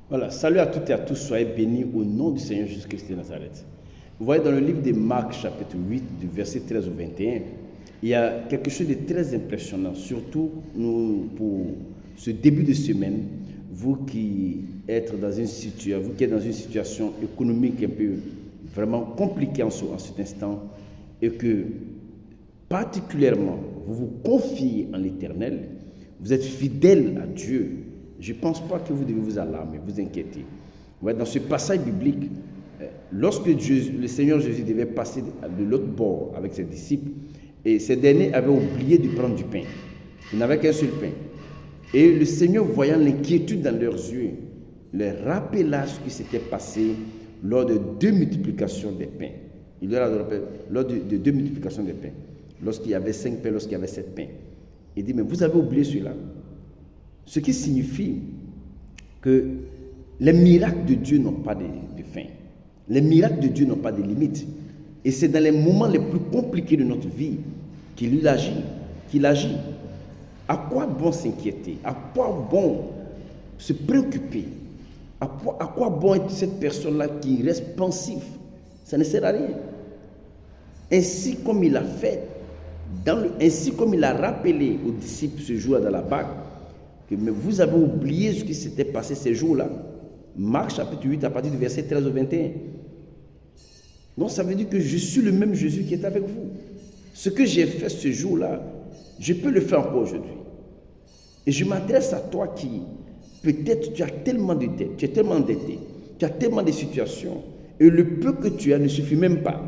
Voilà, salut à toutes et à tous, soyez bénis au nom du Seigneur Jésus-Christ de Nazareth. Vous voyez dans le livre de Marc, chapitre 8, du verset 13 au 21, il y a quelque chose de très impressionnant, surtout pour ce début de semaine, vous qui êtes dans une situation économique un peu vraiment compliquée en cet instant, et que particulièrement vous vous confiez en l'Éternel, vous êtes fidèle à Dieu. Je ne pense pas que vous devez vous alarmer, vous inquiéter. Ouais, dans ce passage biblique, lorsque le Seigneur Jésus devait passer de l'autre bord avec ses disciples, et ces derniers avaient oublié de prendre du pain. Ils n'avaient qu'un seul pain. Et le Seigneur, voyant l'inquiétude dans leurs yeux, leur rappela ce qui s'était passé lors de deux multiplications des pains. Il leur a rappelé lors de deux multiplications des pains. Lorsqu'il y avait 5 pains, lorsqu'il y avait 7 pains. Il dit, mais vous avez oublié cela. Ce qui signifie que les miracles de Dieu n'ont pas de fin. Les miracles de Dieu n'ont pas de limite. Et c'est dans les moments les plus compliqués de notre vie qu'il agit. À quoi bon s'inquiéter? À quoi bon se préoccuper? À quoi bon être cette personne-là qui reste pensif? Ça ne sert à rien. Ainsi comme il a fait, ainsi comme il a rappelé aux disciples ce jour-là dans la barque, que mais vous avez oublié ce qui s'était passé ces jours-là. Marc chapitre 8 à partir du verset 13 au 21. Donc ça veut dire que je suis le même Jésus qui est avec vous. Ce que j'ai fait ce jour-là, je peux le faire encore aujourd'hui. Et je m'adresse à toi qui, peut-être tu as tellement de dettes, tu es tellement endetté, tu as tellement de situations, et le peu que tu as ne suffit même pas.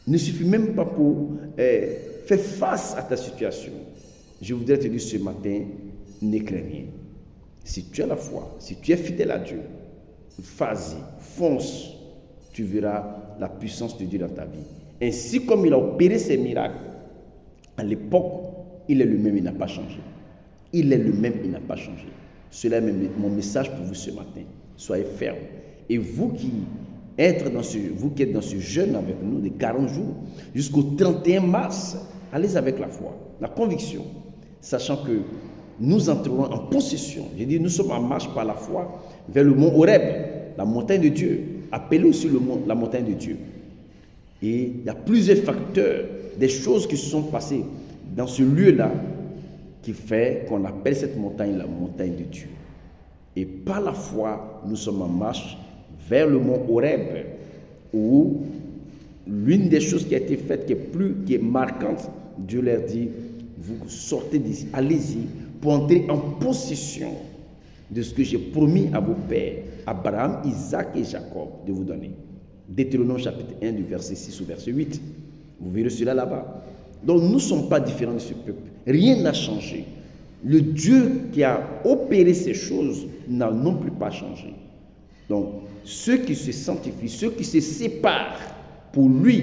Ne suffit même pas pour faire face à ta situation. Je voudrais te dire ce matin, ne crains rien. Si tu as la foi, si tu es fidèle à Dieu, vas-y, fonce. Tu verras la puissance de Dieu dans ta vie. Ainsi comme il a opéré ces miracles, à l'époque, il est le même, il n'a pas changé. Il est le même, il n'a pas changé. Cela est mon message pour vous ce matin. Soyez fermes. Et vous qui êtes dans ce jeûne avec nous de 40 jours, jusqu'au 31 mars, allez avec la foi, la conviction, sachant que nous entrerons en possession. Je dis, nous sommes en marche par la foi vers le mont Horeb, la montagne de Dieu, appelée aussi la montagne de Dieu. Et il y a plusieurs facteurs, des choses qui se sont passées dans ce lieu-là, qui fait qu'on appelle cette montagne la montagne de Dieu. Et par la foi, nous sommes en marche vers le mont Horeb, où l'une des choses qui a été faite, qui est marquante, Dieu leur dit, vous sortez d'ici, allez-y, pour entrer en possession de ce que j'ai promis à vos pères, Abraham, Isaac et Jacob, de vous donner. Deutéronome chapitre 1 du verset 6 au verset 8. Vous verrez cela là-bas. Donc nous ne sommes pas différents de ce peuple. Rien n'a changé. Le Dieu qui a opéré ces choses n'a non plus pas changé. Donc ceux qui se sanctifient, ceux qui se séparent, pour lui,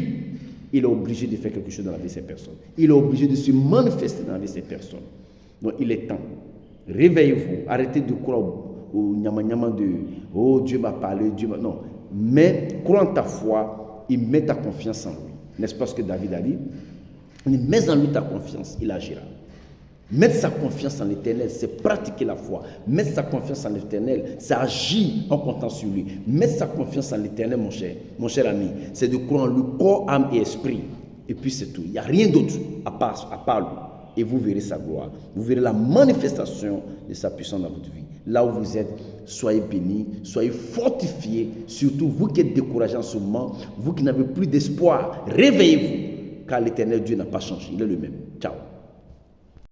il est obligé de faire quelque chose dans la vie de ces personnes. Il est obligé de se manifester dans la vie de ces personnes. Donc il est temps. Réveillez-vous. Arrêtez de croire au nyama-nyama de « Oh, Dieu m'a parlé, Dieu m'a... » Non. Mais crois en ta foi et mets ta confiance en lui. N'est-ce pas ce que David a dit? Mets en lui ta confiance, il agira. Mettre sa confiance en l'Éternel, c'est pratiquer la foi. Mettre sa confiance en l'Éternel, c'est agir en comptant sur lui. Mettre sa confiance en l'Éternel, mon cher ami, c'est de croire en lui, corps, âme et esprit. Et puis c'est tout. Il n'y a rien d'autre à part lui. Et vous verrez sa gloire. Vous verrez la manifestation de sa puissance dans votre vie. Là où vous êtes, soyez bénis, soyez fortifiés. Surtout vous qui êtes découragés en ce moment, vous qui n'avez plus d'espoir, réveillez-vous. Car l'Éternel Dieu n'a pas changé. Il est le même. Ciao.